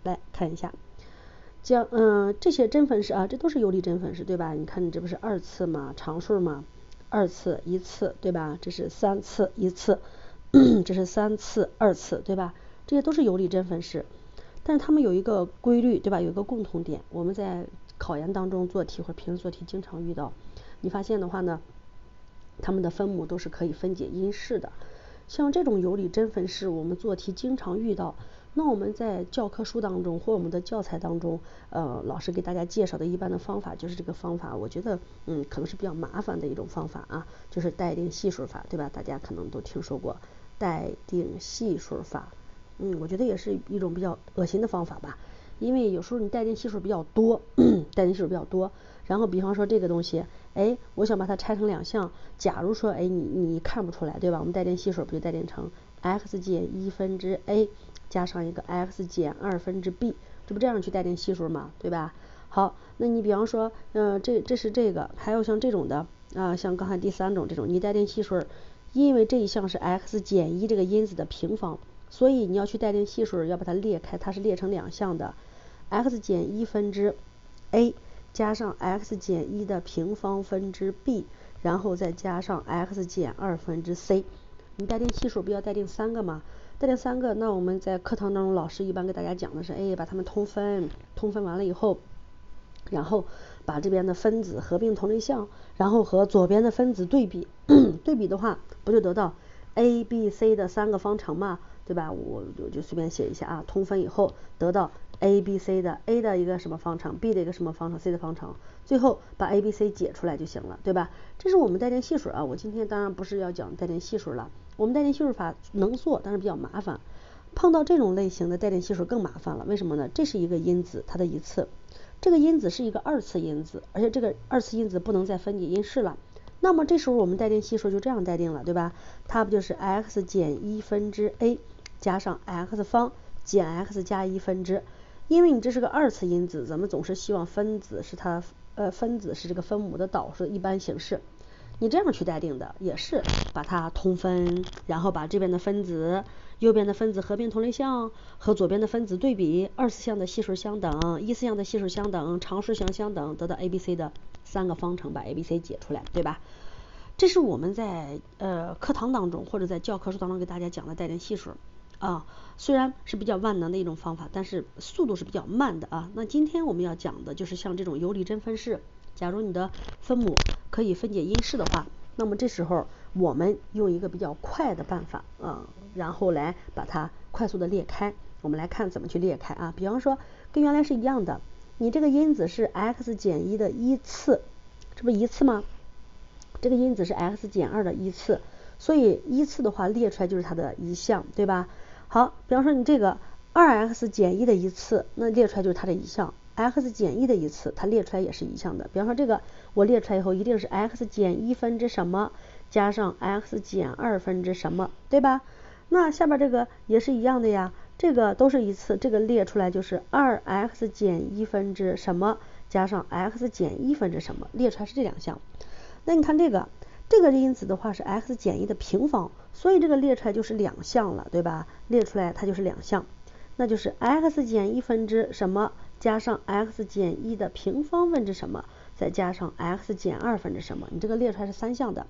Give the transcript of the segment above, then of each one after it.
来看一下，这些真分式啊，这都是有理真分式，对吧？你看你这不是2次嘛，常数嘛，2次1次，对吧？这是3次1次，这是3次2次，对吧？这些都是有理真分式，但是它们有一个规律，对吧？有一个共同点，我们在考研当中做题或者平时做题经常遇到。你发现的话呢，它们的分母都是可以分解因式的。像这种有理真分式，我们做题经常遇到。那我们在教科书当中或我们的教材当中，老师给大家介绍的一般的方法就是这个方法，我觉得可能是比较麻烦的一种方法啊，就是待定系数法，对吧？大家可能都听说过待定系数法，我觉得也是一种比较恶心的方法吧。因为有时候你待定系数比较多，待定系数比较多，然后比方说这个东西，我想把它拆成2项，假如说你看不出来，对吧？我们待定系数不就待定成 x 减1分之 a 加上一个 x 减2分之 b， 这不这样去待定系数吗？对吧？好，那你比方说这是这个，还有像这种的像刚才第3种这种，你待定系数，因为这一项是 x 减1这个因子的平方，所以你要去待定系数要把它列开，它是列成2项的， x 减1分之 a 加上 x 减1的平方分之 b， 然后再加上 x 减2分之 c。 你待定系数不要待定3个吗？待定3个，那我们在课堂当中老师一般给大家讲的是把它们通分完了以后，然后把这边的分子合并同类项，然后和左边的分子对比对比的话不就得到 a b c 的3个方程嘛，对吧？我就随便写一下啊，通分以后得到 a b c 的 a 的一个什么方程， b 的一个什么方程， c 的方程，最后把 a b c 解出来就行了，对吧？这是我们待定系数啊。我今天当然不是要讲待定系数了，我们待定系数法能做，但是比较麻烦。碰到这种类型的待定系数更麻烦了，为什么呢？这是一个因子，它的一次，这个因子是一个2次因子，而且这个2次因子不能再分解因式了。那么这时候我们待定系数就这样待定了，对吧？它不就是 x 减1分之 a 加上 x 方减 x 加1分之，因为你这是个2次因子，咱们总是希望分子是这个分母的导数的一般形式。你这样去待定的，也是把它通分，然后把这边的分子右边的分子合并同类项，和左边的分子对比，2次项的系数相等，1次项的系数相等，常数项相等，得到 a b c 的3个方程，把 a b c 解出来，对吧？这是我们在课堂当中或者在教科书当中给大家讲的待定系数虽然是比较万能的一种方法，但是速度是比较慢的啊。那今天我们要讲的就是像这种有理真分式，假如你的分母可以分解因式的话，那么这时候我们用一个比较快的办法然后来把它快速的裂开。我们来看怎么去裂开啊。比方说跟原来是一样的，你这个因子是 x 减1的1次，这不1次吗？这个因子是 x 减2的1次，所以1次的话列出来就是它的一项，对吧？好，比方说你这个 2x 减1的1次，那列出来就是它的一项， x 减1的1次它列出来也是一项的。比方说这个我列出来以后一定是 x 减1分之什么加上 x 减2分之什么，对吧？那下边这个也是一样的呀，这个都是一次，这个列出来就是 2x 减1分之什么加上 x 减1分之什么，列出来是这2项。那你看这个因子的话是 x 减1的平方，所以这个列出来就是2项了，对吧？列出来它就是2项，那就是 x 减1分之什么加上 x 减1的平方分之什么再加上 x 减2分之什么，你这个列出来是3项的。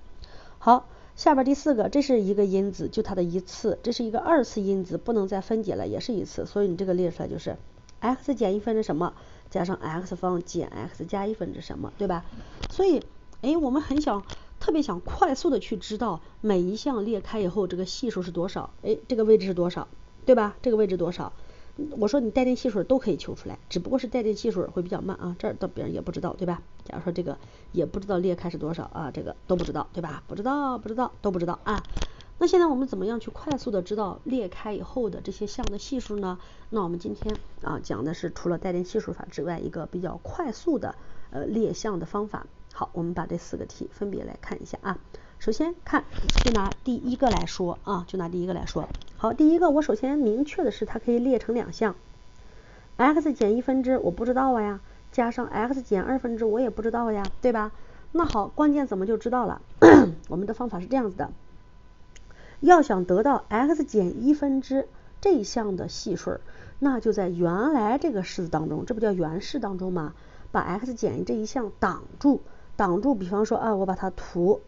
好，下边第4个，这是一个因子，就它的一次，这是一个2次因子，不能再分解了，也是一次，所以你这个列出来就是 x 减1分之什么加上 x 方减 x 加1分之什么，对吧？所以我们特别想快速的去知道每一项列开以后这个系数是多少，这个位置是多少，对吧？这个位置多少？我说你待定系数都可以求出来，只不过是待定系数会比较慢啊，这儿到别人也不知道，对吧？假如说这个也不知道列开是多少啊，这个都不知道，对吧？不知道都不知道啊。那现在我们怎么样去快速的知道列开以后的这些项的系数呢？那我们今天讲的是除了待定系数法之外一个比较快速的列项的方法。好，我们把这4个题分别来看一下啊。首先就拿第一个来说好，第一个我首先明确的是它可以列成2项， x 减1分之我不知道呀，加上 x 减2分之我也不知道呀，对吧？那好，关键怎么就知道了？我们的方法是这样子的，要想得到 x 减1分之这一项的系数，那就在原来这个式子当中，这不叫原式当中吗？把 x 减1这一项挡住，比方说我把它涂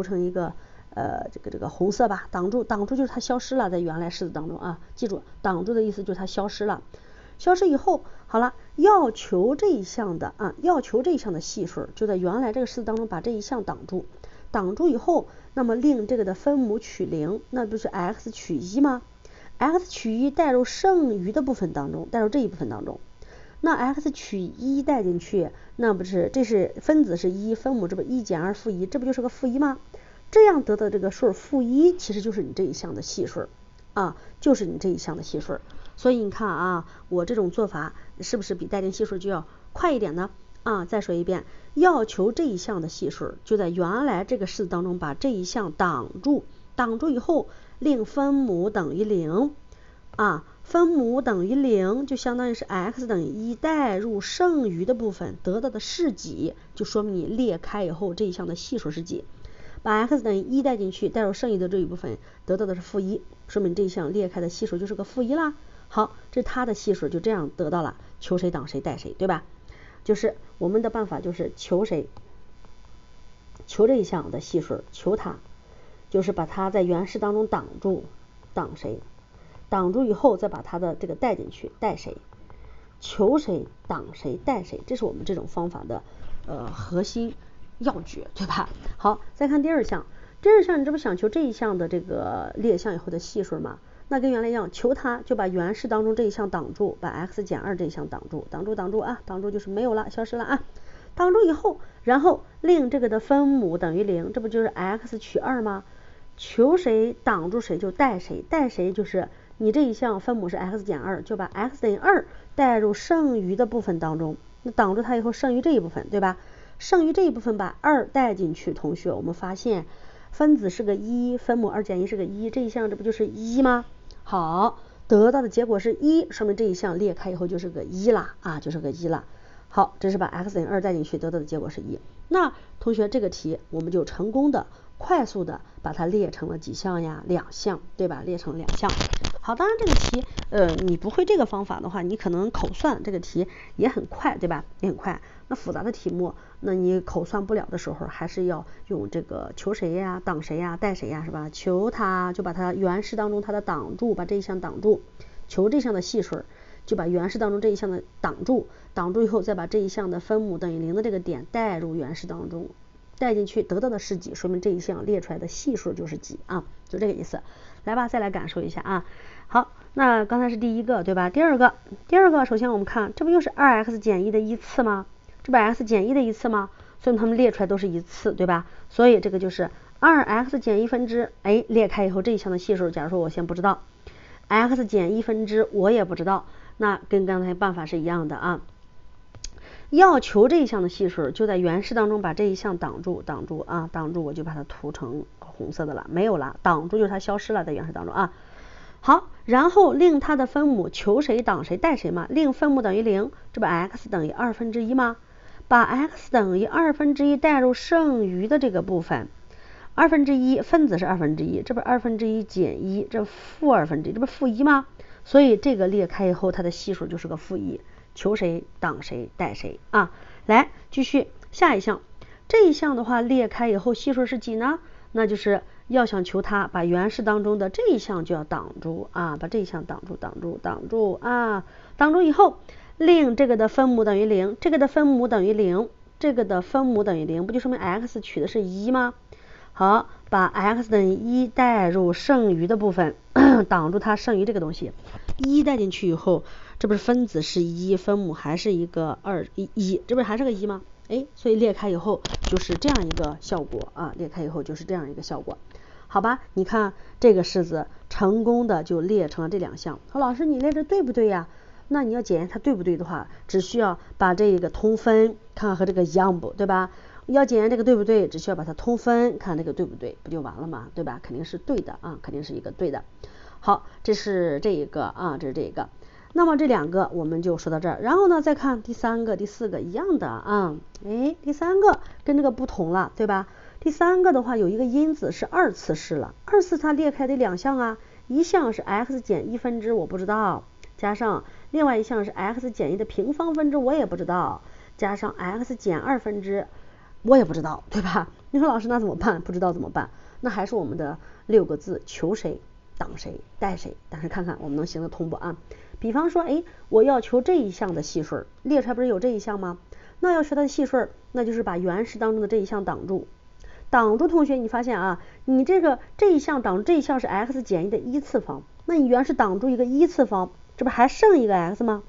成一个这个红色吧，挡住就是它消失了，在原来式子当中记住挡住的意思就是它消失了。消失以后，好了，要求这一项的系数，就在原来这个式子当中把这一项挡住以后，那么令这个的分母取0，那不是 x 取1吗？ x 取1带入剩余的部分当中，带入这一部分当中，那 x 取1带进去，那不是这是分子是1，分母这不1减2负1，这不就是个负1吗？这样得的这个数负1，其实就是你这一项的系数就是你这一项的系数。所以你看我这种做法是不是比带进系数就要快一点呢？再说一遍，要求这一项的系数，就在原来这个式子当中把这一项挡住以后，令分母等于0分母等于0，就相当于是 x 等于1带入剩余的部分，得到的是几，就说明你裂开以后这一项的系数是几。把 x 等于1带进去，带入剩余的这一部分，得到的是负1，说明这一项裂开的系数就是个负1啦。好，这是它的系数，就这样得到了，求谁挡谁带谁，对吧？就是我们的办法就是求谁，求这一项的系数，求它，就是把它在原式当中挡住，挡谁，挡住以后再把它的这个带进去，带谁，求谁挡谁带谁，这是我们这种方法的核心要诀，对吧？好，再看第二项，你这不想求这一项的这个裂项以后的系数吗？那跟原来一样，求它就把原式当中这一项挡住，把 x 减2这一项挡住就是没有了，消失了挡住以后，然后令这个的分母等于0，这不就是 x 取2吗？求谁挡住谁就带谁，带谁就是你这一项分母是 x 减2，就把 x 等于2带入剩余的部分当中，那挡住它以后剩余这一部分，对吧？剩余这一部分把2带进去，同学我们发现分子是个1，分母2减1是个1，这一项这不就是1吗？好，得到的结果是1，说明这一项裂开以后就是个1啦就是个1啦。好，这是把 x 等于2带进去，得到的结果是1。那同学这个题我们就成功的快速的把它列成了几项呀？2项，对吧？列成了2项。好，当然这个题你不会这个方法的话，你可能口算这个题也很快，对吧？也很快。那复杂的题目，那你口算不了的时候，还是要用这个求谁呀、挡谁呀、带谁呀，是吧？求它就把它原式当中它的挡住，把这一项挡住；求这项的系数，就把原式当中这一项的挡住以后，再把这一项的分母等于0的这个点带入原式当中，带进去，得到的是几，说明这一项列出来的系数就是几就这个意思。来吧，再来感受一下好，那刚才是第一个，对吧？第二个，首先我们看，这不又是 2x 减1的一次吗？这不 x 减1的一次吗？所以它们列出来都是一次，对吧？所以这个就是2x 减1分之，裂开以后这一项的系数，假如说我先不知道 x 减1分之我也不知道，那跟刚才办法是一样的要求这一项的系数，就在原式当中把这一项挡住我就把它涂成红色的了，没有了，挡住就是它消失了，在原式当中好，然后令它的分母求谁挡谁带谁嘛，令分母等于0，这不 x 等于2分之1吗？把 x 等于2分之1带入剩余的这个部分，2分之1分子是2分之1，这不2分之1减1，这负2分之1，这不负1吗？所以这个裂开以后它的系数就是个负1，求谁挡谁带谁来继续下一项，这一项的话裂开以后系数是几呢？那就是要想求它把原式当中的这一项就要挡住把这一项挡住挡住以后，令这个的分母等于0，这个的分母等于0，不就说明 x 取的是1吗？好，把 x 等于1带入剩余的部分挡住它剩余这个东西，1带进去以后，这不是分子是1，分母还是一个1，这不是还是个1吗？所以裂开以后就是这样一个效果裂开以后就是这样一个效果。好吧，你看这个式子成功的就列成了这2项。好，老师你列这对不对呀？那你要检验它对不对的话，只需要把这个通分看看和这个一样不，对吧？要检验这个对不对，只需要把它通分看这个对不对，不就完了吗？对吧？肯定是对的肯定是一个对的。好，这是这一个这是这一个。那么这2个我们就说到这儿，然后呢再看第3个第4个一样的第3个跟这个不同了，对吧？第3个的话有一个因子是2次式了，2次它裂开的2项一项是 x 减1分之我不知道，加上另外一项是 x 减1的平方分之我也不知道，加上 x 减2分之我也不知道，对吧？你说老师那怎么办？不知道怎么办？那还是我们的6个字，求谁挡谁带谁，但是看看我们能行得通不啊？比方说我要求这一项的系数，列出来不是有这一项吗？那要求它的系数，那就是把原式当中的这一项挡住。挡住同学，你发现啊，你这一项挡住这一项是 x 减1的1次方，那你原式挡住一个1次方，这不还剩一个 x 吗？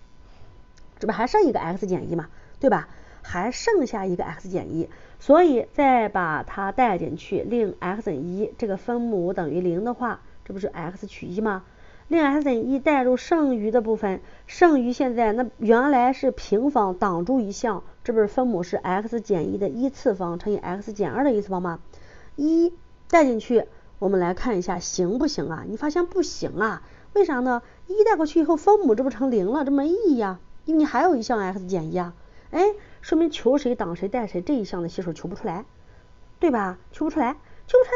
这不还剩一个 x 减1嘛，对吧？还剩下一个 x 减1，所以再把它带进去，令 x 等于1，这个分母等于0的话，这不是 x 取1吗？令 x 等于1带入剩余的部分，剩余现在那原来是平方挡住一项，这不是分母是 x 减1的1次方乘以 x 减2的1次方吗？1带进去，我们来看一下行不行啊？你发现不行啊？为啥呢？1带过去以后，分母这不成0了，这没意义呀，因为你还有一项 x 减1啊。说明求谁挡谁带谁这一项的系数求不出来，对吧？求不出来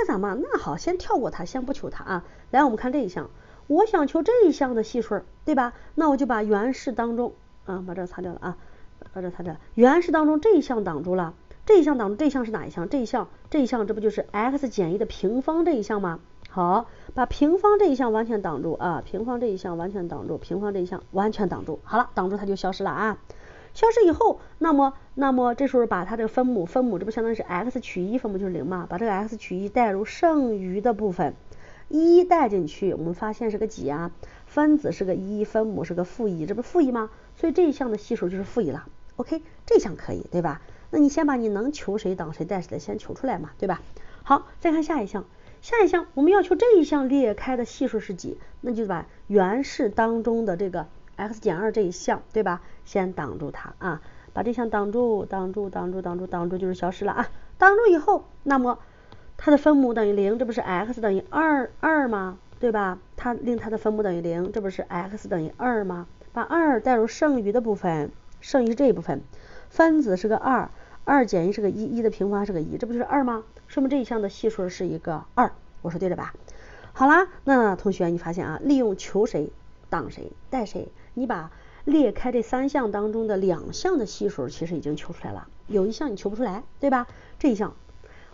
咋办？那好，先跳过它，先不求它啊。来，我们看这一项，我想求这一项的系数，对吧？那我就把原式当中把这擦掉了啊，把这擦掉了。原式当中这一项挡住了，这一项挡住，这一项是哪一项？这一项这不就是 x 减1的平方这一项吗？好，把平方这一项完全挡住啊，平方这一项完全挡住，平方这一项完全挡住。好了，挡住它就消失了啊。消失以后，那么这时候把它这个分母这不相当于是 x 取1，分母就是0嘛，把这个 x 取1带入剩余的部分，1带进去，我们发现是个几啊？分子是个1，分母是个-1，这不是负1吗？所以这一项的系数就是负1了。OK， 这项可以，对吧？那你先把你能求谁挡谁带谁的先求出来嘛，对吧？好，再看下一项，我们要求这一项裂开的系数是几？那就把原式当中的这个x 减2这一项，对吧？先挡住它啊，把这项挡住就是消失了啊。挡住以后，那么它的分母等于0，这不是 x 等于2吗？对吧？令它的分母等于0，这不是 x 等于2吗？把2带入剩余的部分，剩余是这一部分，分子是个2减1是个1的平方是个1，这不就是2吗？说明这一项的系数是一个2，我说对了吧？好啦，那同学你发现啊，利用求谁挡谁带谁，你把裂开这3项当中的2项的系数其实已经求出来了，有一项你求不出来，对吧？这一项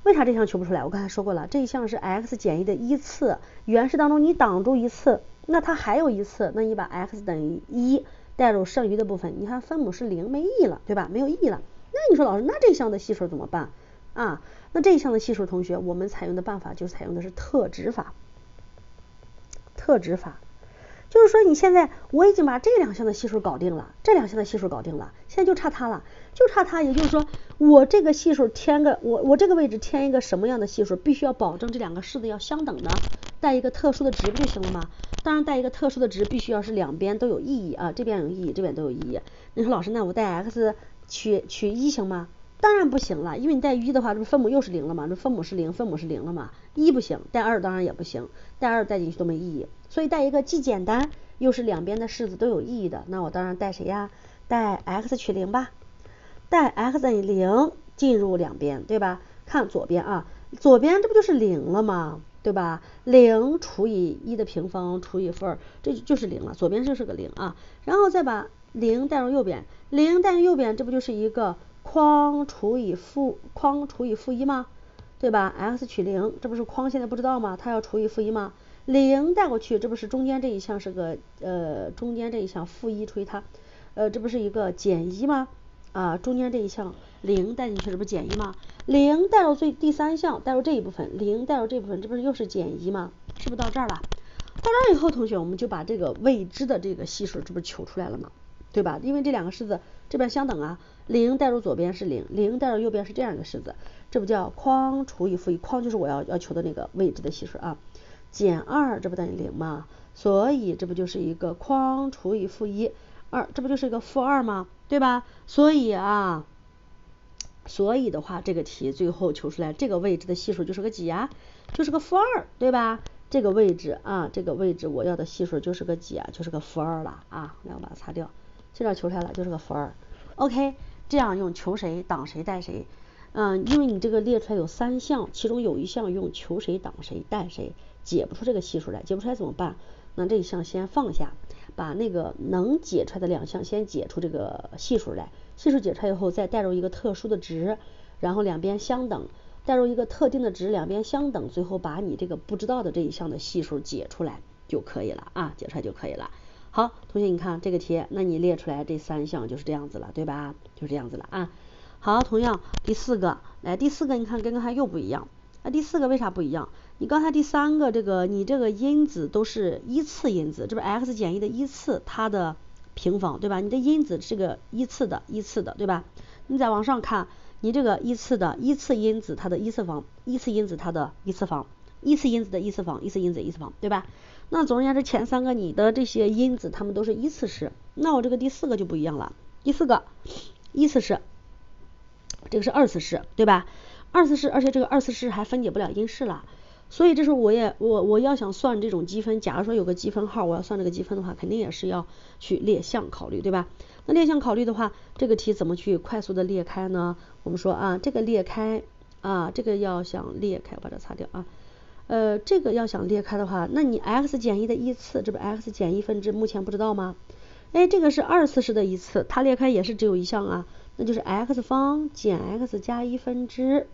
为啥这项求不出来？我刚才说过了，这一项是 x 减1的1次，原式当中你挡住1次，那它还有1次，那你把 x 等于1带入剩余的部分，你看分母是0，没意义了，对吧？没有意义了。那你说老师，那这一项的系数怎么办啊？那这一项的系数，同学我们采用的办法就是采用的是特值法。就是说你现在我已经把这2项的系数搞定了，现在就差它了，也就是说我这个系数我这个位置添一个什么样的系数，必须要保证这2个式子要相等的，带一个特殊的值不就行了吗？当然带一个特殊的值必须要是两边都有意义啊，这边有意义，这边都有意义。你说老师，那我带 x 取1行吗？当然不行了，因为你带1的话，这不分母又是0了吗？这分母是0了嘛，1不行，带2当然也不行，带2带进去都没意义，所以带一个既简单又是两边的式子都有意义的，那我当然带谁呀？带 x 取0吧，带 x 等于0进入两边，对吧？看左边啊，左边这不就是0了吗？对吧？0除以1的平方除以负2，这就是0了，左边就是个0啊，然后再把0带入右边，0带入右边，这不就是一个框除以负1吗？对吧 ？x 取0，这不是框现在不知道吗？它要除以负1吗？0带过去，这不是中间这一项是个中间这一项负1除以它，这不是一个减1吗？啊，中间这一项0带进去，这不是减1吗？0带入第3项，带入这一部分，0带入这部分，这不是又是减1吗？是不是到这儿了？到这儿以后，同学我们就把这个未知的这个系数，这不是求出来了吗？对吧？因为这2个式子这边相等啊，0带入左边是0带入右边是这样一个式子，这不叫框除以负1，框就是我要求的那个未知的系数啊，减2这不等于0吗？所以这不就是一个框除以负1，这不就是一个负2吗？对吧？所以的话，这个题最后求出来这个位置的系数就是个几啊？就是个负2，对吧？这个位置我要的系数就是个几啊？就是个负2了啊！来，我把它擦掉。这道求出来了，就是个负2。OK， 这样用求谁挡谁带谁，因为你这个列出来有3项，其中有一项用求谁挡谁代谁解不出这个系数来，解不出来怎么办？那这一项先放下，把那个能解出来的2项先解出这个系数来，系数解出来以后再代入一个特殊的值，然后两边相等，代入一个特定的值，两边相等，最后把你这个不知道的这一项的系数解出来就可以了啊，解出来就可以了。好，同学你看这个题，那你列出来这3项就是这样子了，对吧？就是这样子了啊。好，同样第4个，来第4个你看跟刚才又不一样，第4个为啥不一样？你刚才第3个这个你这个因子都是依次因子，这不 x 减1的依次它的平方，对吧？你的因子是个依次的，对吧？你再往上看，你这个依次因子它的依次方，依次因子它的依次方，依次因子的依次方，依次因子的依次方，对吧？那总而言之前3个你的这些因子它们都是依次式，那我这个第4个就不一样了，第4个依次式，这个是2次式，对吧？2次式，而且这个2次式还分解不了因式了，所以这时候我要想算这种积分，假如说有个积分号，我要算这个积分的话，肯定也是要去列项考虑，对吧？那列项考虑的话，这个题怎么去快速的裂开呢？我们说啊，这个裂开啊，这个要想裂开，我把它擦掉啊。这个要想裂开的话，那你 x 减1的依次，这不 x 减1分之目前不知道吗？这个是2次式的依次，它裂开也是只有一项啊，那就是 x 方减 x 加1分之，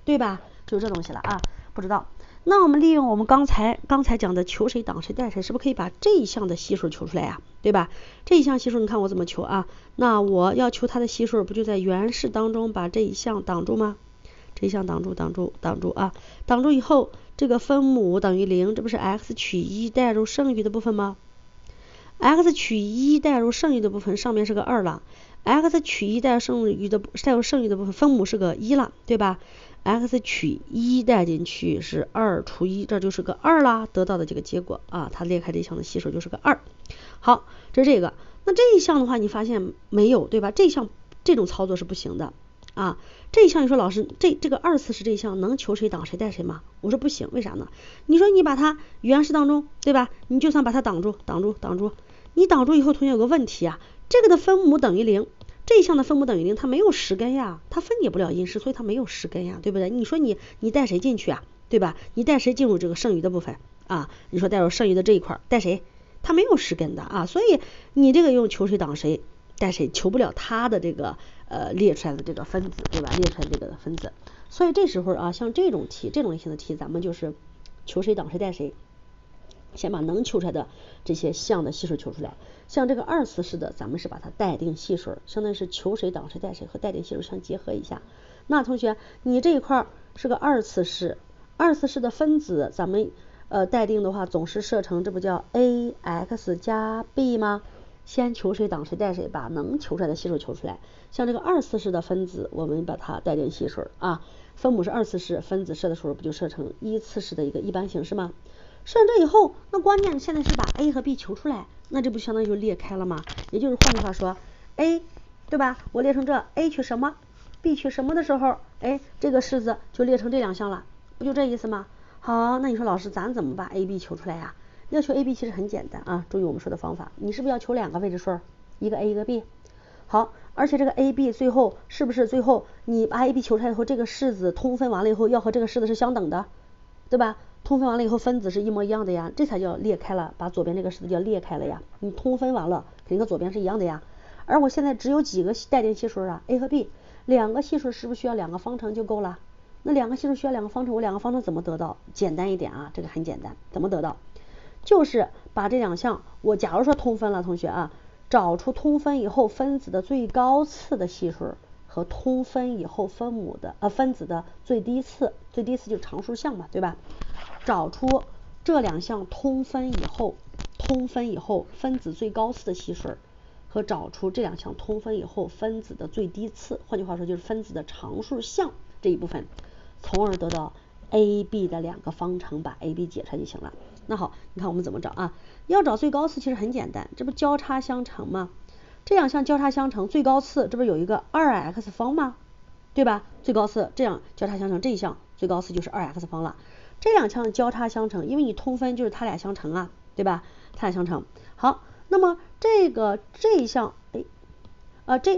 对吧？就这东西了啊，不知道。那我们利用我们刚才讲的求谁挡谁代谁，是不是可以把这一项的系数求出来呀？对吧？这一项系数你看我怎么求啊？那我要求它的系数，不就在原式当中把这一项挡住吗？这一项挡住啊，挡住以后，这个分母等于0，这不是 x 取1代入剩余的部分吗？ x 取1代入剩余的部分，上面是个2了， x 取1代入剩余的部分，分母是个1了，对吧？ x 取1带进去是2除1，这就是个2啦，得到的这个结果啊，它裂开这一项的系数就是个2。好，这是这个。那这一项的话，你发现没有，对吧？这项这种操作是不行的啊。这一项你说老师，这个2次式这一项能求谁挡谁代谁吗？我说不行，为啥呢？你说你把它原式当中，对吧？你就算把它挡住，你挡住以后，同学有个问题啊，这个的分母等于0。这一项的分母等于0，它没有实根呀，它分解不了因式，所以它没有实根呀，对不对？你说你带谁进去啊，对吧？你带谁进入这个剩余的部分啊？你说带入剩余的这一块，带谁？它没有实根的啊，所以你这个用求谁挡谁带谁，求不了它的这个列出来的这个分子，对吧？列出来这个分子，所以这时候啊，像这种题，这种类型的题，咱们就是求谁挡谁带谁。先把能求出来的这些项的系数求出来，像这个2次式的，咱们是把它待定系数，相当于是求谁挡谁带谁和待定系数相结合一下。那同学，你这一块是个2次式，2次式的分子，咱们待定的话，总是设成这不叫 ax 加 b 吗？先求谁挡谁带谁，把能求出来的系数求出来。像这个2次式的分子，我们把它待定系数啊，分母是2次式，分子设的时候不就设成1次式的一个一般形式吗？设这以后，那关键现在是把 a 和 b 求出来，那这不相当于就裂开了吗？也就是换句话说 a 对吧，我列成这 a 取什么 b 取什么的时候，这个式子就列成这2项了，不就这意思吗？好，那你说老师咱怎么把 a b 求出来呀？要求 a b 其实很简单啊，注意我们说的方法，你是不是要求2个未知数，一个 a 一个 b？ 好，而且这个 a b 最后是不是最后你把 a b 求出来以后，这个式子通分完了以后要和这个式子是相等的，对吧？通分完了以后分子是一模一样的呀，这才叫裂开了，把左边这个式子叫裂开了呀。你通分完了肯定和左边是一样的呀。而我现在只有几个待定系数啊 a 和 b， 2个系数是不是需要2个方程就够了？那2个系数需要2个方程，我2个方程怎么得到？简单一点啊，这个很简单，怎么得到？就是把这2项，我假如说通分了，同学啊，找出通分以后分子的最高次的系数和通分以后分子的最低次就是常数项嘛，对吧？找出这2项通分以后分子最高次的系数和找出这2项通分以后分子的最低次，换句话说就是分子的常数项这一部分，从而得到 a、b 的2个方程，把 a、b 解出来就行了。那好，你看我们怎么找啊？要找最高次其实很简单，这不交叉相乘吗？这2项交叉相乘，最高次这不是有一个 2x 方吗？对吧？最高次这样交叉相乘，这一项最高次就是 2x 方了。这2项交叉相乘，因为你通分就是它俩相乘啊，对吧？它俩相乘。好，那么这一项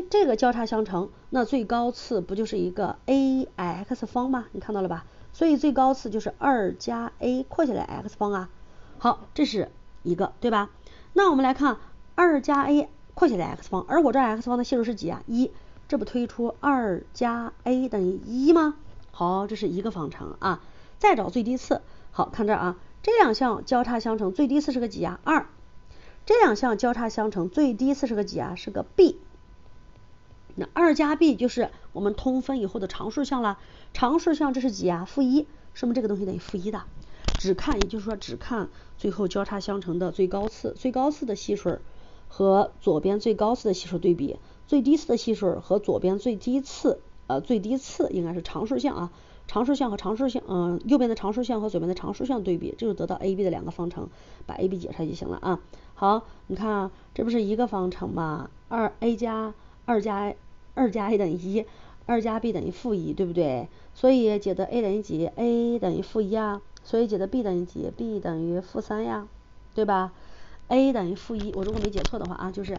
这个交叉相乘，那最高次不就是一个 ax 方吗？你看到了吧？所以最高次就是2加 a 扩下来 x 方啊。好，这是一个，对吧？那我们来看2加 a 扩下来 x 方，而我这 x 方的系数是几啊？1，这不推出2加 a 等于1吗？好，这是一个方程啊。再找最低次，好，看这儿啊，这两项交叉相乘最低次是个几啊？2。这两项交叉相乘最低次是个几啊？是个 b。那2加 b 就是我们通分以后的常数项了。常数项这是几啊？负1，说明这个东西等于负1的。只看，也就是说只看最后交叉相乘的最高次，最高次的系数和左边最高次的系数对比，最低次的系数和左边最低次应该是常数项啊。常数项和常数项，右边的常数项和左边的常数项对比，这就得到 a b 的两个方程，把 a b 解出来就行了啊。好，你看啊，这不是一个方程吗？2 加 a 等于1，2加 b 等于负1，对不对？所以解的 a 等于几 ？a 等于负1啊。所以解的 b 等于几 ？b 等于负3呀，对吧？a 等于负1，我如果没解错的话啊，就是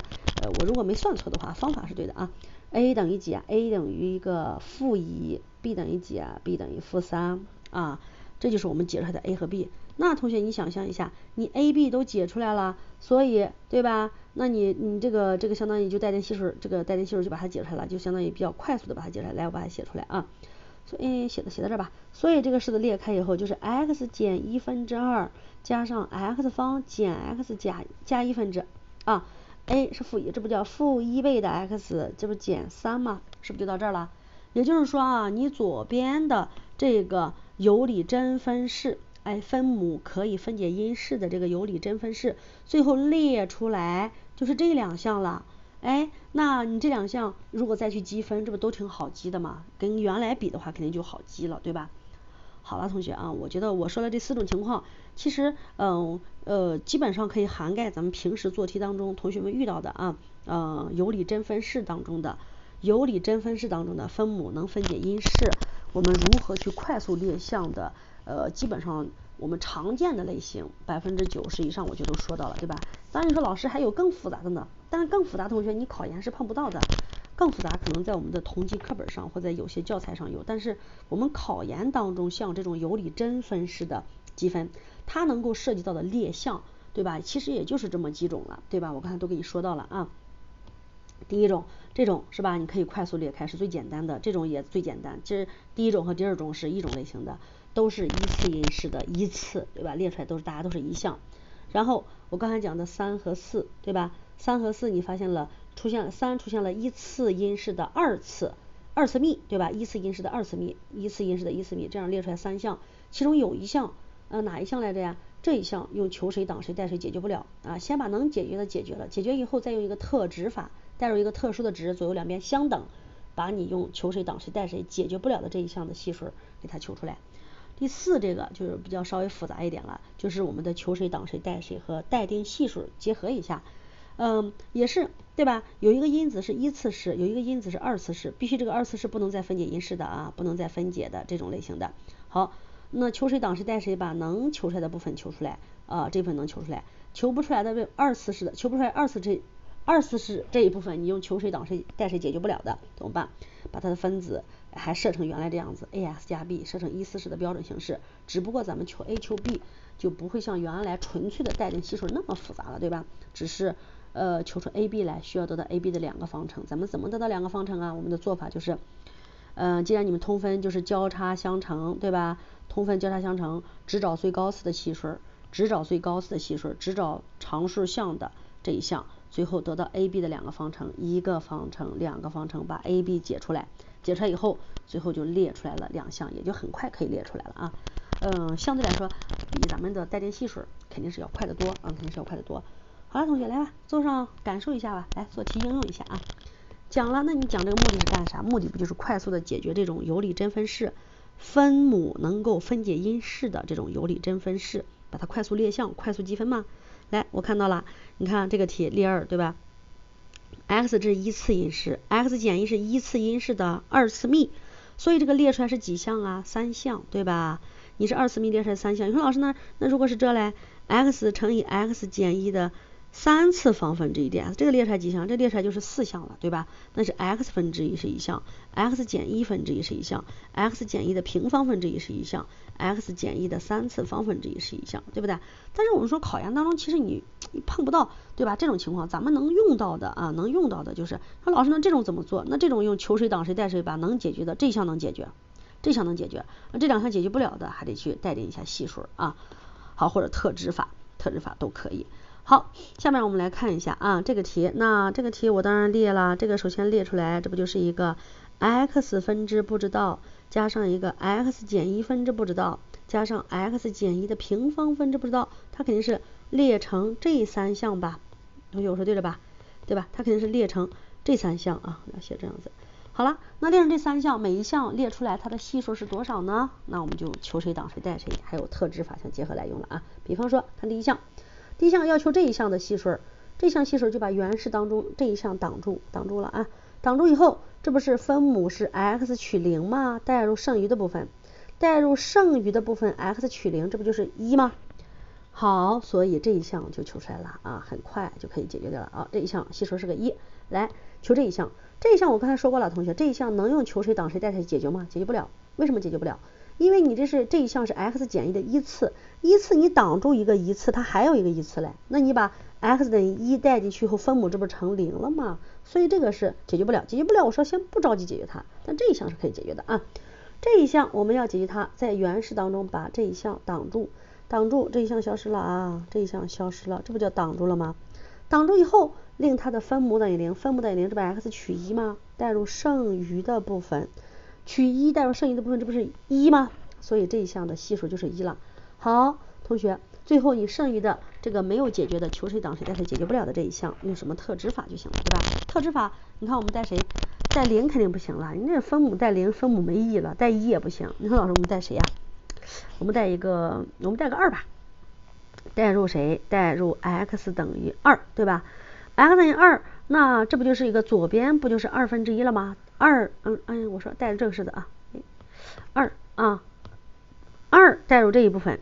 我如果没算错的话，方法是对的啊。a 等于几啊 ？a 等于一个负1，b 等于几啊 ？b 等于负3啊，这就是我们解出来的 a 和 b。那同学你想象一下，你 a、b 都解出来了，所以对吧？那你这个相当于就带电系数，这个带电系数就把它解出来了，就相当于比较快速的把它解出来。来，我把它写出来啊。所以写到这吧。所以这个式子裂开以后就是 x 减1/2加上 x 方减 x 加1/2啊。a 是负1，这不叫负1倍的 x， 这不减3吗？是不是就到这儿了？也就是说啊，你左边的这个有理真分式，分母可以分解因式的这个有理真分式，最后列出来就是这两项了。那你这两项如果再去积分，这不都挺好积的嘛？跟原来比的话，肯定就好积了，对吧？好了，同学啊，我觉得我说了这4种情况，其实基本上可以涵盖咱们平时做题当中同学们遇到的啊，有理真分式当中的分母能分解因式，我们如何去快速列项的，基本上我们常见的类型90%以上我就都说到了，对吧？当然你说老师还有更复杂的呢，但是更复杂同学你考研是碰不到的，更复杂可能在我们的同级课本上或者有些教材上有，但是我们考研当中像这种有理真分式的积分，它能够涉及到的列项，对吧？其实也就是这么几种了，对吧？我刚才都给你说到了啊。第一种，这种是吧？你可以快速裂开，是最简单的，这种也最简单。其实第一种和第二种是一种类型的，都是一次因式的依次，对吧？列出来大家都是一项。然后我刚才讲的3和4，对吧？3和4你发现了3出现了一次因式的二次幂，对吧？一次因式的二次幂，一次因式的一次幂，这样列出来3项，其中有一项哪一项来着呀？这一项用求谁挡谁代谁解决不了啊，先把能解决的解决了，解决以后再用一个特值法代入一个特殊的值，左右两边相等，把你用求谁挡谁代谁解决不了的这一项的系数给它求出来。第4这个就是比较稍微复杂一点了，就是我们的求谁挡谁代谁和待定系数结合一下，也是对吧？有一个因子是一次式，有一个因子是二次式，必须这个二次式不能再分解因式的啊，不能再分解的这种类型的。好，那求谁挡谁代谁把能求出来的部分求出来这部分能求出来，求不出来的二次式的，求不出来二次式这一部分你用求谁挡谁代谁解决不了的怎么办？把它的分子还设成原来这样子 ax 加 b， 设成1/4式的标准形式，只不过咱们求 a 求 b 就不会像原来纯粹的待定系数那么复杂了，对吧？只是求出 a b 来需要得到 a b 的两个方程，咱们怎么得到两个方程啊？我们的做法就是既然你们通分就是交叉相乘，对吧？通分交叉相乘，只找最高次的系数，只找常数项的这一项，最后得到 a b 的两个方程，一个方程两个方程，把 a b 解出来以后，最后就列出来了两项，也就很快可以列出来了啊。相对来说比咱们的待定系数肯定是要快得多好了，同学来吧，做上感受一下吧，来做题应用一下啊。讲了，那你讲这个目的是干啥？目的不就是快速的解决这种有理真分式，分母能够分解因式的这种有理真分式，把它快速列项，快速积分吗？来，我看到了，你看这个题例2，对吧？ x 这是一次因式 ，x 减1是一次因式的二次幂，所以这个列出来是几项啊？3项，对吧？你是二次幂列出来3项，你说老师那如果是这嘞 ，x 乘以 x 减1的3次方分之一 ds， 这个列出来几项？这列出来就是4项了，对吧？那是 x 分之一是一项 ，x 减1分之一是一项 ，x 减1的平方分之一是一项 ，x 减1的3次方分之一是一项，对不对？但是我们说考研当中其实你碰不到，对吧？这种情况咱们能用到的啊，能用到的就是说老师那这种怎么做？那这种用求谁挡谁带谁吧，能解决的这一项能解决，这项能解决，那这2项解决不了的还得去带领一下系数啊，好，或者特指法都可以。好，下面我们来看一下啊这个题，那这个题我当然列了，这个首先列出来，这不就是一个 x 分之不知道加上一个 x 减1分之不知道加上 x 减1的平方分之不知道，它肯定是列成这3项吧？同学我说对了吧？对吧？它肯定是列成这3项啊，要写这样子。好了，那列成这3项，每一项列出来它的系数是多少呢？那我们就求谁挡谁带谁，还有特指法相结合来用了啊。比方说看第一项要求这一项的系数，这项系数就把原式当中这一项挡住了啊，挡住以后，这不是分母是 x 取0吗？代入剩余的部分，x 取0，这不就是1吗？好，所以这一项就求出来了啊，很快就可以解决掉了啊。这一项系数是个1，来求这一项，我刚才说过了，同学，这一项能用求谁挡谁带谁解决吗？解决不了，为什么解决不了？因为你这一项是 x 减1的1次你挡住一个1次，它还有一个1次嘞，那你把 x 等于1带进去后，分母这不成0了吗？所以这个是解决不了，我说先不着急解决它，但这一项是可以解决的啊。这一项我们要解决它，在原式当中把这一项挡住，这一项消失了啊，这不叫挡住了吗？挡住以后，令它的分母等于0，这不 x 取1吗？代入剩余的部分。取1代入剩余的部分，这不是1吗？所以这一项的系数就是1了。好，同学，最后你剩余的这个没有解决的求谁挡谁带谁解决不了的这一项，用什么特指法就行了，对吧？特指法，你看我们带谁？带0肯定不行了，你这分母带0，分母没意义了，带1也不行。你说老师我们带谁呀？我们带个2吧。代入谁？代入 x 等于2，对吧？ x 等于2，那这不就是一个左边不就是2分之一了吗？2，我说带入正式的啊，2啊，2代入这一部分，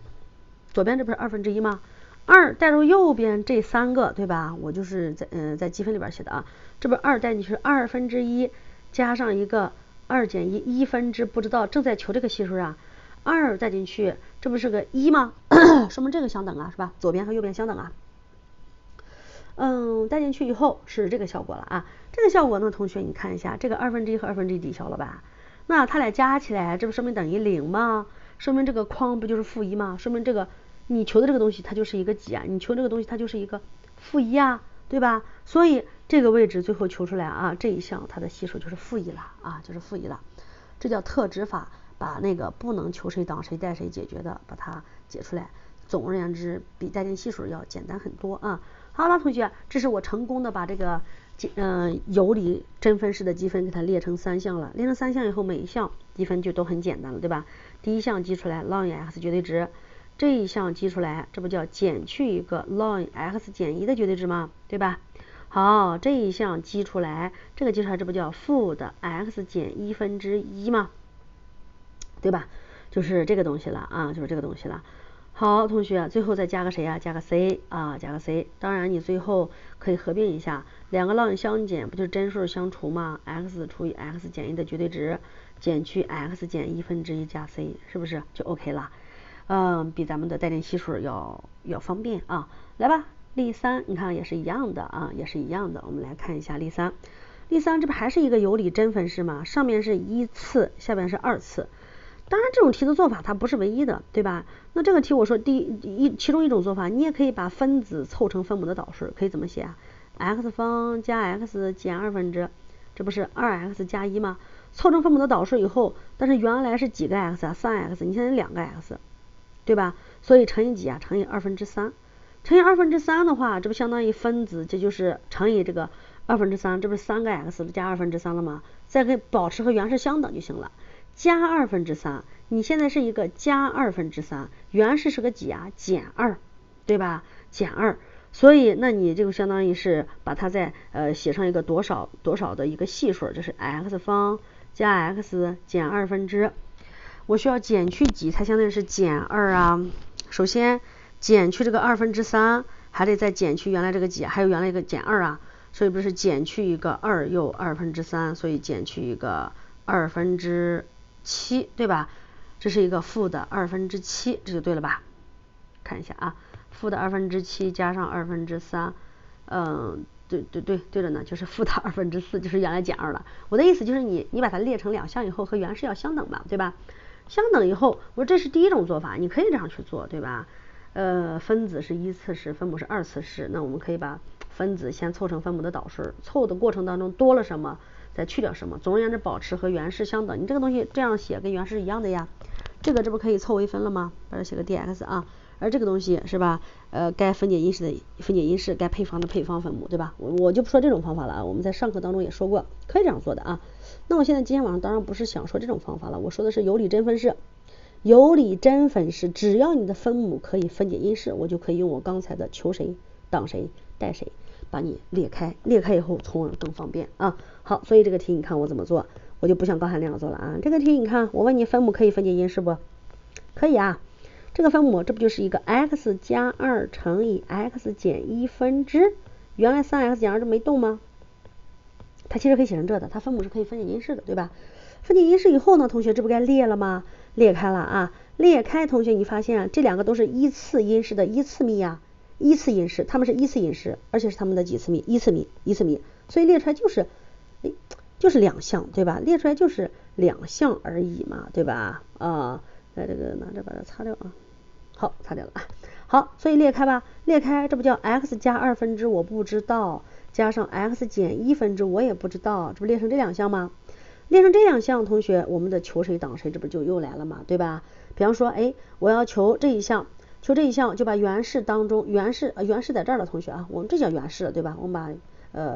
左边这不是2分之一吗？2代入右边这3个，对吧？我就是在积分里边写的啊，这不是2带进去2分之一加上一个2减1分之不知道，正在求这个系数啊，2带进去，这不是个1吗？说明这个相等啊，是吧？左边和右边相等啊。带进去以后是这个效果了啊，这个效果呢，同学你看一下，这个2分之一和2分之一抵消了吧？那它俩加起来，这不说明等于0吗？说明这个框不就是负1吗？说明这个你求的这个东西它就是一个几啊？你求这个东西它就是一个负1啊，对吧？所以这个位置最后求出来啊，这一项它的系数就是负1了啊，就是负1了，这叫特指法，把那个不能求谁挡谁带谁解决的把它解出来。总而言之，比带进系数要简单很多啊。好了，同学，这是我成功的把这个有理真分式的积分给它列成3项了。列成3项以后，每一项积分就都很简单了，对吧？第一项记出来 ln x 绝对值，这一项记出来，这不叫减去一个 ln x 减1的绝对值吗？对吧？好，这一项记出来，这个记出来，这不叫负的 x 减1分之1吗？对吧？就是这个东西了啊，就是这个东西了。好，同学，最后再加个谁啊？加个 c 啊，加个 c。当然，你最后可以合并一下，两个 ln 相减，不就是真数相除吗 ？x 除以 x 减1的绝对值减去 x 减1分之1加 c， 是不是就 OK 了？比咱们的带进系数要方便啊。来吧，例3，你看也是一样的啊，也是一样的。我们来看一下例3，例3这不还是一个有理真分式吗？上面是1次，下面是2次。当然这种题的做法它不是唯一的，对吧？那这个题我说其中一种做法，你也可以把分子凑成分母的导数，可以怎么写啊？ x 方加 x 减2分之，这不是 2x 加1吗？凑成分母的导数以后，但是原来是几个 x 啊？3x， 你现在2个 x， 对吧？所以乘以几啊？乘以2分之3。乘以2分之3的话，这不相当于分子，这就是乘以这个2分之3，这不是3个 x 加2分之3了吗？再可以保持和原式相等就行了。加2分之3，你现在是一个加2分之3，原式是个几啊？减2，对吧？减2，所以那你这个相当于是把它再写上一个多少的一个系数，这是 x 方加 x 减2分之，我需要减去几才相当于是减2啊？首先减去这个2分之3，还得再减去原来这个几，还有原来一个减2啊，所以不是减去一个2又2/3，所以减去一个7/2，对吧？这是一个负的7/2，这就对了吧？看一下啊，负的7/2加上3/2，对着呢，就是负的4/4，就是原来减2了。我的意思就是你把它列成两项以后和原式要相等嘛，对吧？相等以后，我说这是第一种做法，你可以这样去做，对吧？分子是1次式，分母是2次式，那我们可以把分子先凑成分母的导数，凑的过程当中多了什么，再去掉什么，总而言之保持和原式相等。你这个东西这样写跟原式一样的呀，这不可以凑微分了吗？把这写个 dx 啊。而这个东西是吧，该分解因式的分解因式，该配方的配方分母，对吧？我就不说这种方法了啊，我们在上课当中也说过，可以这样做的啊。那我现在今天晚上当然不是想说这种方法了，我说的是有理真分式。有理真分式，只要你的分母可以分解因式，我就可以用我刚才的求谁等谁代谁把你裂开，裂开以后从而更方便啊。好，所以这个题你看我怎么做，我就不像刚才那样做了啊。这个题你看，我问你分母可以分解因式不？可以啊。这个分母这不就是一个 x 加2乘以 x 减1分之原来 3x 减2这没动吗？它其实可以写成这的，它分母是可以分解因式的，对吧？分解因式以后呢，同学这不该裂了吗？裂开了啊，裂开，同学你发现这两个都是一次因式的一次幂呀，一次因式，它们是一次因式，而且是它们的几次幂？一次幂，所以列出来就是两项，对吧？列出来就是两项而已嘛，对吧？在这个拿着把它擦掉啊。好，擦掉了。好，所以裂开吧，裂开，这不叫 x 加2分之我不知道，加上 x 减1分之我也不知道，这不列成这两项吗？列成这两项，同学，我们的求谁等谁，这不就又来了嘛，对吧？比方说，我要求这一项，就把原式当中，原式在这儿了，同学啊，我们这叫原式了，对吧？我们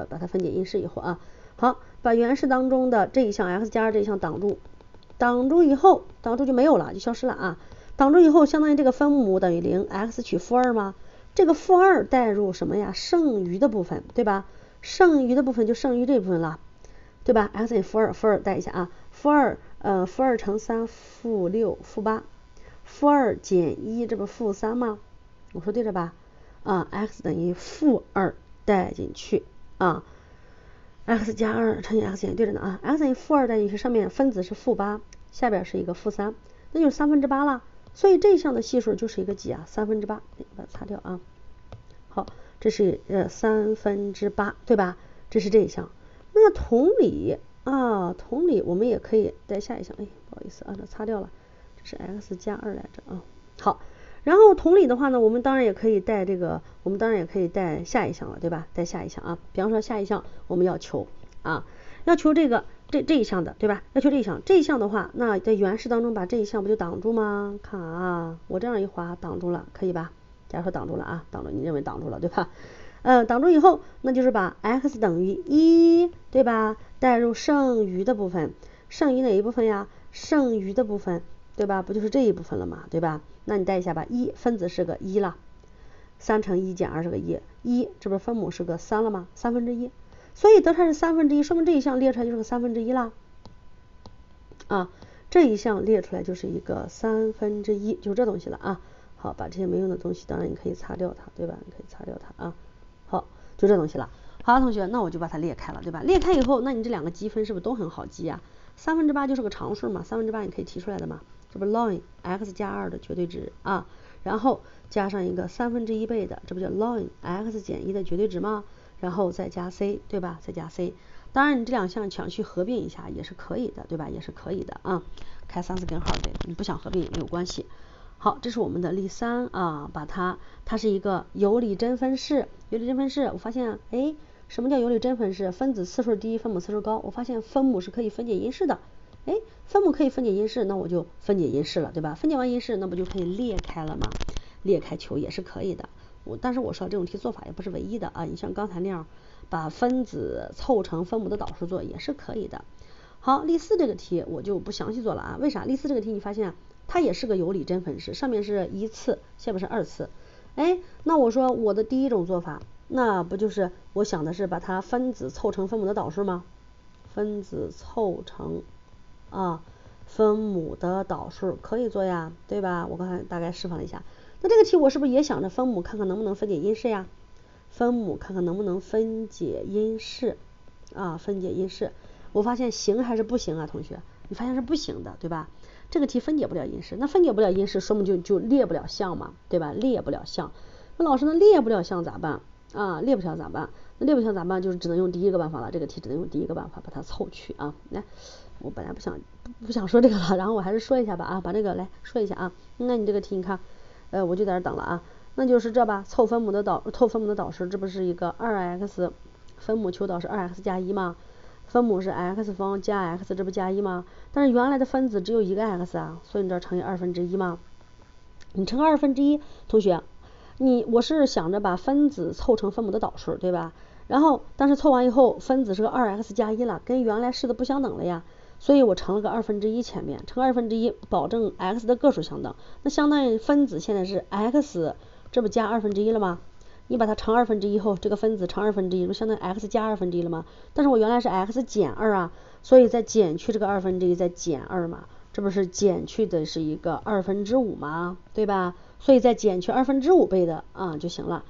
把它分解因式以后啊，好，把原式当中的这一项 x 加2这一项挡住以后，挡住就没有了，就消失了啊。挡住以后，相当于这个分母等于0 x 取负2吗？这个负2代入什么呀？剩余的部分，对吧？剩余的部分就剩余这部分了，对吧 ？x 等于负2带一下啊，负2乘3负6负8，负2减1这不负3吗？我说对着吧？啊 ，x 等于负2带进去啊 ，x 加2乘以 x 减对着呢啊 ，x 等于负2带进去，上面分子是负8，下边是一个负3，那就是8/3了。所以这一项的系数就是一个几啊？8/3，把它擦掉啊。好，这是8/3，对吧？这是这一项。那同理我们也可以带下一项，不好意思啊，这擦掉了，这是 x 加2来着啊。好，然后同理的话呢，我们当然也可以带下一项了，对吧？带下一项啊，比方说下一项我们要求这个这一项的，对吧？要求这一项的话，那在原式当中把这一项不就挡住吗？看啊，我这样一划挡住了，可以吧？假如说挡住了啊，你认为挡住了，对吧？挡住以后，那就是把 x 等于1，对吧？代入剩余的部分，剩余哪一部分呀？剩余的部分，对吧？不就是这一部分了嘛，对吧？那你带一下吧，1分子是个1了，3乘1减2是个1，这不是分母是个3了吗？1/3，所以得出来是1/3，说明这一项列出来就是个1/3啦。这一项列出来就是一个1/3，就是这东西了啊。好，把这些没用的东西，当然你可以擦掉它，对吧？你可以擦掉它啊。好，就这东西了。好，同学，那我就把它裂开了，对吧？裂开以后，那你这两个积分是不是都很好记啊？8/3就是个常数嘛，8/3你可以提出来的嘛，这不 ln x 加2的绝对值啊，然后加上一个1/3倍的，这不叫 ln x 减1的绝对值吗？然后再加 c， 对吧？再加 c。当然你这两项想去合并一下也是可以的，对吧？也是可以的啊，开3、4根号的，你不想合并也没有关系。好，这是我们的例3啊，它是一个有理真分式。有理真分式，我发现什么叫有理真分式？分子次数低，分母次数高。我发现分母是可以分解因式的。分母可以分解因式，那我就分解因式了，对吧？分解完因式，那不就可以裂开了吗？裂开求也是可以的。但是我说这种题做法也不是唯一的啊，你像刚才那样把分子凑成分母的导数做也是可以的。好，例4这个题我就不详细做了啊，为啥？例4这个题你发现它也是个有理真分式，上面是1次，下面是2次。那我说我的第一种做法，那不就是我想的是把它分子凑成分母的导数吗？分子凑成分母的导数可以做呀，对吧？我刚才大概示范了一下。那这个题我是不是也想着分母看看能不能分解因式呀？分母看看能不能分解因式啊，分解因式。我发现行还是不行啊，同学？你发现是不行的，对吧？这个题分解不了因式，那分解不了因式，说明就列不了项嘛，对吧？列不了项。那老师呢，列不了项咋办啊？列不了咋办？那列不了咋办？就是只能用第一个办法了。这个题只能用第一个办法把它凑去啊。来，我本来不想说这个了，然后我还是说一下吧啊，把这个来说一下啊。那你这个题你看，我就在这等了啊。那就是这吧，凑分母的导式，这不是一个2x 分母求导是2x 加1吗？分母是 x 方加 x， 这不加1吗？但是原来的分子只有一个 x 啊，所以你这乘以1/2吗？你乘1/2，同学，我是想着把分子凑成分母的导数，对吧？然后但是凑完以后，分子是个2x 加1了，跟原来式的不相等了呀，所以我乘了个1/2前面，乘1/2，保证 x 的个数相等，那相当于分子现在是 x， 这不加1/2了吗？你把它乘1/2后，这个分子乘1/2，不相当于 x 加1/2了吗？但是我原来是 x 减2啊，所以再减去这个1/2再减2嘛，这不是减去的是一个5/2吗？对吧？所以再减去5/5倍的啊就行了。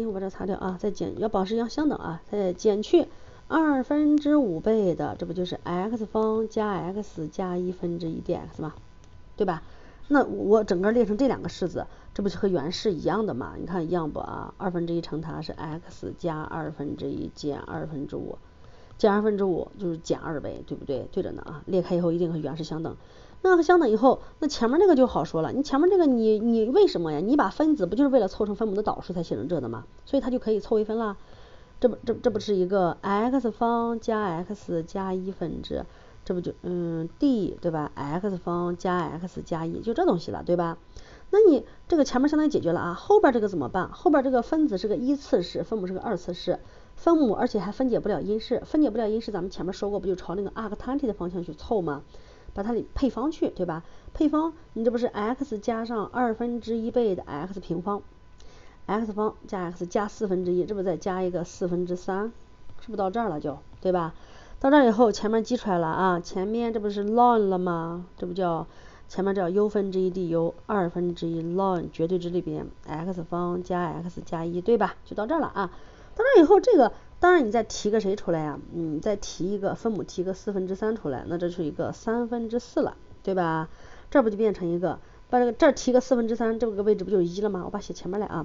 我把这擦掉啊，再减，要保持相等啊，再减去5/5倍的，这不就是 x 方加 x 加1/1dx 吗？对吧？那我整个列成这两个式子，这不是和原式一样的吗？你看一样不啊？1/2乘它是 x 加1/2减5/5，减5/5就是减2倍，对不对？对着呢啊，列开以后一定和原式相等。那和相等以后，那前面这个就好说了。你前面这个你为什么呀？你把分子不就是为了凑成分母的导数才写成这的吗？所以它就可以凑微分了。这不是一个 x 方加 x 加1/，这不就d 对吧 ？x 方加 x 加1就这东西了，对吧？那你这个前面相当于解决了啊，后边这个怎么办？后边这个分子是个一次式，分母是个二次式，分母而且还分解不了因式，分解不了因式咱们前面说过，不就朝那个阿克坦替的方向去凑吗？把它配方去，对吧？配方你这不是 x 加上1/2倍的 x 平方，x 方加 x 加1/4，这不再加一个3/4，是不是到这儿了就，对吧？到这儿以后前面记出来了啊，前面这不是 ln 了吗？这不叫前面叫u/d/u2/1 ln 绝对值里边 x 方加 x 加1，对吧？就到这儿了啊。到这儿以后这个当然你再提个谁出来呀？再提一个分母，提个3/4出来，那这是一个3/4了，对吧？这不就变成一个，把这儿提个3/4，这个位置不就1了吗？我把写前面来啊，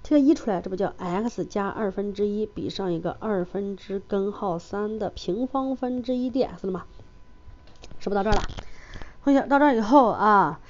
提个1出来，这不叫 x 加1/2比上一个2/3的平方分之1 dx 了吗？是不是到这儿了？同学到这儿以后啊，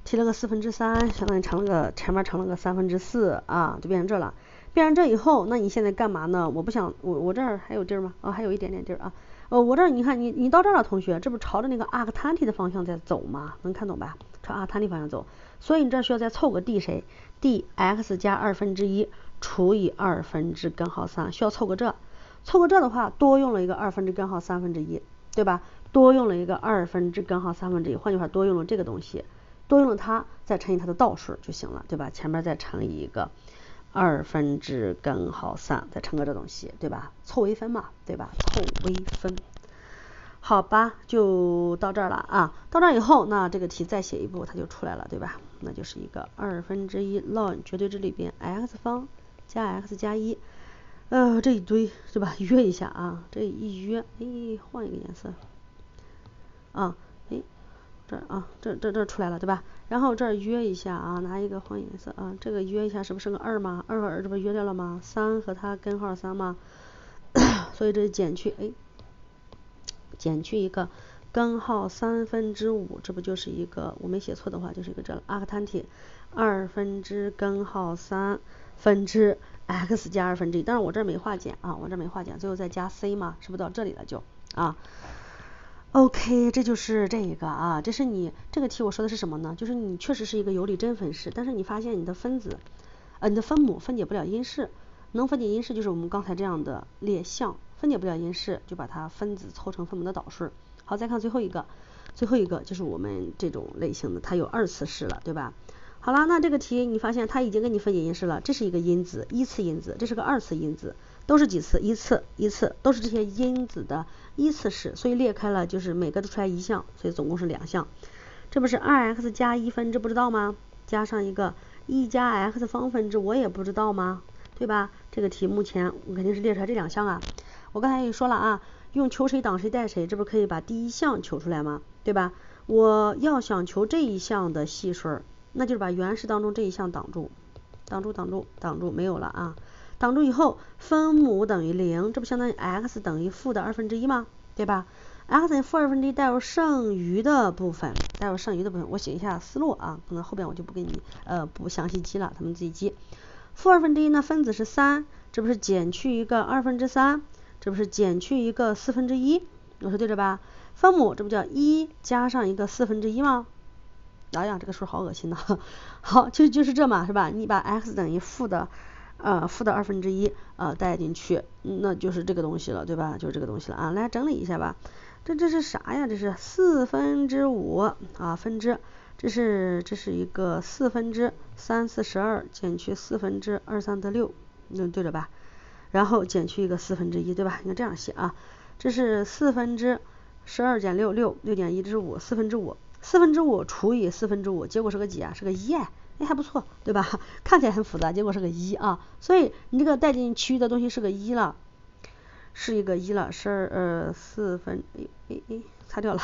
提了个3/4，相当于前面乘了个4/3啊，就变成这了。变成这以后，那你现在干嘛呢？我不想我这儿还有地儿吗？还有一点点地儿啊。我这儿你看你到这儿了，同学，这不朝着那个阿克坦替的方向在走吗？能看懂吧？朝阿克坦替方向走，所以你这儿需要再凑个 d 谁 ？dx 加1/2除以2/3，需要凑个这。凑个这的话，多用了一个2/3/1，对吧？多用了一个2/3/1，换句话多用了这个东西，多用了它，再乘以它的倒数就行了，对吧？前面再乘以一个2/3，再乘个这东西，对吧？凑微分嘛，对吧？凑微分，好吧，就到这儿了啊。到这儿以后，那这个题再写一步，它就出来了，对吧？那就是一个1/2 ln 绝对值里边 x 方加 x 加1，这一堆是吧？约一下啊，这一约，换一个颜色啊，这啊，这出来了，对吧？然后这儿约一下啊，拿一个换颜色啊，这个约一下是不是个2吗？2和2这不约掉了吗？3和它根号3吗？所以这减去减去一个根号3/5，这不就是一个我没写错的话就是一个这了，阿克坦替2/3分之 x 加1/2，但是我这儿没化简啊，最后再加 c 嘛，是不是到这里了就啊？OK， 这就是这个啊，这是你这个题我说的是什么呢？就是你确实是一个有理真分式，但是你发现你的分子，你的分母分解不了因式，能分解因式就是我们刚才这样的列项，分解不了因式就把它分子凑成分母的导数。好，再看最后一个就是我们这种类型的，它有二次式了，对吧？好了，那这个题你发现它已经给你分解因式了，这是一个因子，一次因子，这是个二次因子，都是几次？一次，都是这些因子的一次式，所以列开了就是每个都出来一项，所以总共是2项。这不是 2x 加1分之不知道吗？加上一个1加x 方分之我也不知道吗？对对吧？这个题目前我肯定是列出来这两项啊。我刚才也说了啊，用求谁挡谁代谁，这不可以把第一项求出来吗？对吧？我要想求这一项的系数，那就是把原式当中这一项挡住，没有了啊。挡住以后，分母等于0，这不相当于 x 等于负的1/2吗？对吧？ x 等于负1/2带入剩余的部分，我写一下思路啊，可能后边我就不给你不详细记了，他们自己记。负1/2呢，分子是3，这不是减去一个3/2，这不是减去一个1/4，我说对着吧？分母这不叫1加上一个1/4吗？哎呀，这个数好恶心呐。好，就是这嘛，是吧？你把 x 等于负的1/2带进去，那就是这个东西了，对吧？就是这个东西了啊。来整理一下吧。这是啥呀？这是5/4啊，分之，这是一个3/342减去6/4，对着吧？然后减去一个1/4，对吧？你看这样写啊，这是4/12减6，6减1，这是5，4/5除以4/5，结果是个几啊？是个1，哎，还不错，对吧？看起来很复杂，结果是个1啊，所以你这个带进其余的东西是个1了，是一个1了，4分，擦掉了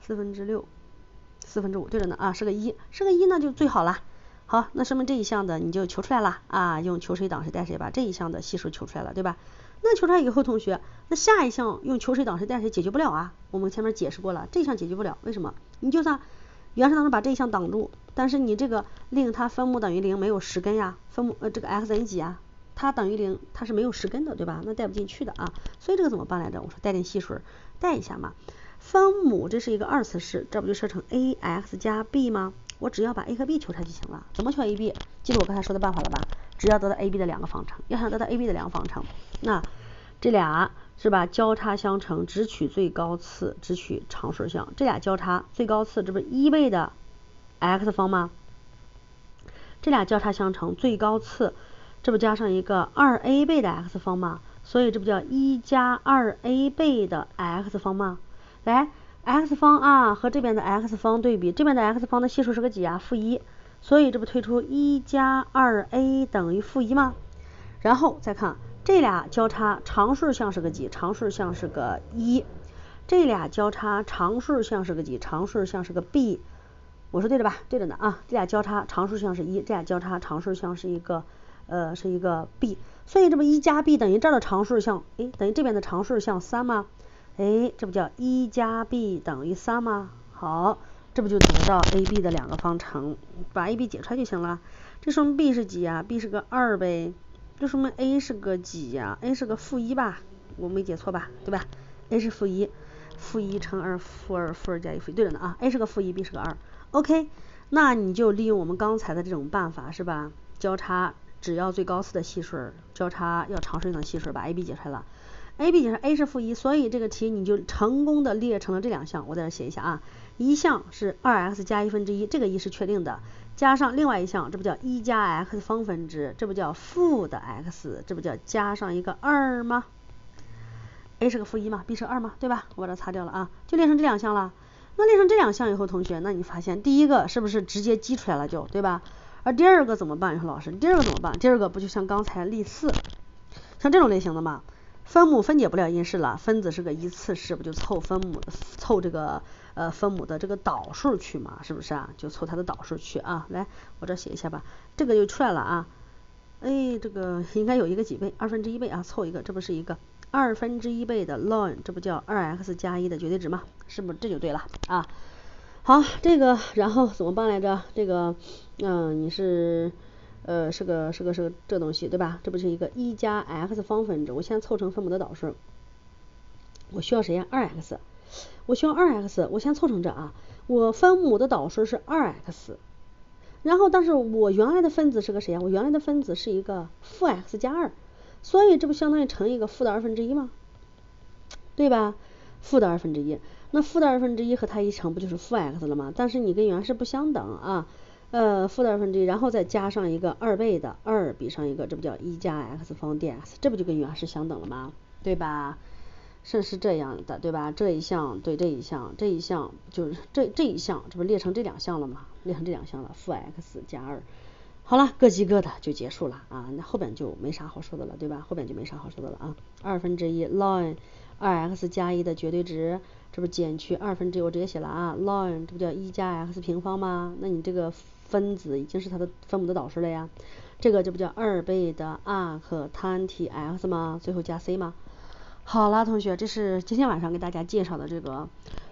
，4/6，4/5，对着呢啊，是个1，是个1呢就最好了。好，那说明这一项的你就求出来了啊，用求谁挡谁代谁把这一项的系数求出来了，对吧？那求出来以后，同学，那下一项用求谁挡谁代谁解决不了啊？我们前面解释过了，这一项解决不了，为什么？你就算原式当中把这一项挡住，但是你这个令它分母等于0没有实根呀，这个 x 等于几啊？它等于0，它是没有实根的，对吧？那带不进去的啊，所以这个怎么办来着？我说带点系数带一下嘛。分母这是一个二次式，这不就设成 ax 加 b 吗？我只要把 a 和 b 求出来就行了。怎么求 a、b？ 记住我刚才说的办法了吧？只要得到 a、b 的两个方程，要想得到 a、b 的两个方程，那这俩是吧？交叉相乘，只取最高次，只取常数项。这俩交叉最高次，这不是1倍的 x 方吗？这俩交叉相乘，最高次，这不加上一个2a 倍的 x 方吗？所以这不叫1加2a 倍的 x 方吗？来 x 方啊和这边的 x 方对比，这边的 x 方的系数是个几啊？负1，所以这不推出1加2a等于负1吗？然后再看这俩交叉常数项是个几？常数项是个1，这俩交叉常数项是个几？常数项是个 b， 我说对着吧？对着呢啊，这俩交叉常数项是1，这俩交叉常数项是一个b， 所以这不1加 b 等于这儿的常数项，等于这边的常数项3吗？这不叫1加 b 等于3吗？好，这不就得到 a、b 的两个方程，把 a、b 解出来就行了。这说明 b 是几啊？ b 是个2呗。这说明 a 是个几呀？a 是个负1吧？我没解错吧？对吧？ a 是负1，负1乘2，负2加1负1，对着呢啊。a 是个负1， b 是个2。OK， 那你就利用我们刚才的这种办法是吧？交叉只要最高次的系数，交叉要常数项的系数，把 a、b 解出来了。a、b 解出来 a 是负1，所以这个题你就成功的列成了这两项。我在这写一下啊，一项是 2x 加1/1，这个1是确定的，加上另外一项，这不叫1加 x 方分之，这不叫负的 x， 这不叫加上一个2吗？ a 是个负1嘛， b 是2嘛，对吧？我把它擦掉了啊，就列成这两项了。那列成这两项以后，同学，那你发现第一个是不是直接积出来了就，对吧？而第二个怎么办？你说老师，第二个怎么办？第二个不就像刚才例4，像这种类型的嘛，分母分解不了因式了，分子是个一次式，不就凑这个分母的这个导数去嘛，是不是啊？就凑它的导数去啊。来，我这写一下吧，这个就出来了啊。这个应该有一个几倍，1/2倍啊，凑一个，这不是一个1/2倍的 ln， 这不叫 2x 加1的绝对值吗？是不是这就对了啊？好，这个然后怎么办来着？这个你是是个这东西对吧？这不是一个1加 x 方分之，我先凑成分母的导数，我需要谁呀？2x， 我需要2x， 我先凑成这啊，我分母的导数是2x， 然后但是我原来的分子是个谁呀？我原来的分子是一个负 x 加2，所以这不相当于乘一个负的1/2吗？对吧？负的1/2，那负的1/2和它一乘不就是负 x 了吗？但是你跟原式不相等啊，负的1/2，然后再加上一个2倍的2比上一个，这不叫1加 x 方 dx， 这不就跟原式相等了吗？对吧？是这样的，对吧？这一项对这一项，这一项就是这一项，这不列成这两项了吗？列成这两项了，负 x 加2，好了，各记各的就结束了啊，那后边就没啥好说的了，对吧？后边就没啥好说的了啊。1/2 ln 2x 加1的绝对值，这不减去1/2，我直接写了啊 ln 这不叫1加 x 平方吗？那你这个分子已经是它的分母的导式了呀，这个这不叫2倍的 arctan x 吗？最后加 c 吗？好啦，同学，这是今天晚上给大家介绍的这个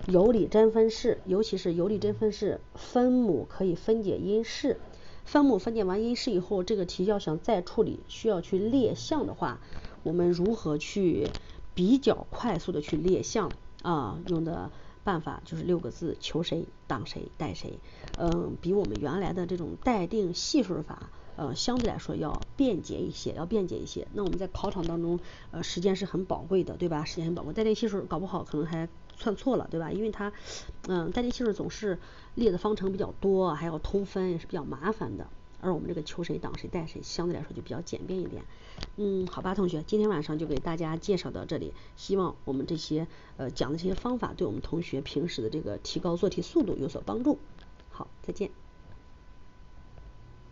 有理真分式，尤其是有理真分式分母可以分解因式。分母分解完因式以后，这个题要想再处理，需要去列项的话，我们如何去比较快速的去列项啊？用的办法就是6个字：求谁、当谁、代谁。比我们原来的这种待定系数法，相对来说要便捷一些，那我们在考场当中，时间是很宝贵的，对吧？时间很宝贵，待定系数搞不好可能还算错了，对吧？因为它，待定系数总是列的方程比较多，还要通分，也是比较麻烦的。而我们这个求谁、当谁、代谁，相对来说就比较简便一点。好吧，同学，今天晚上就给大家介绍到这里，希望我们这些讲的这些方法，对我们同学平时的这个提高做题速度有所帮助。好，再见。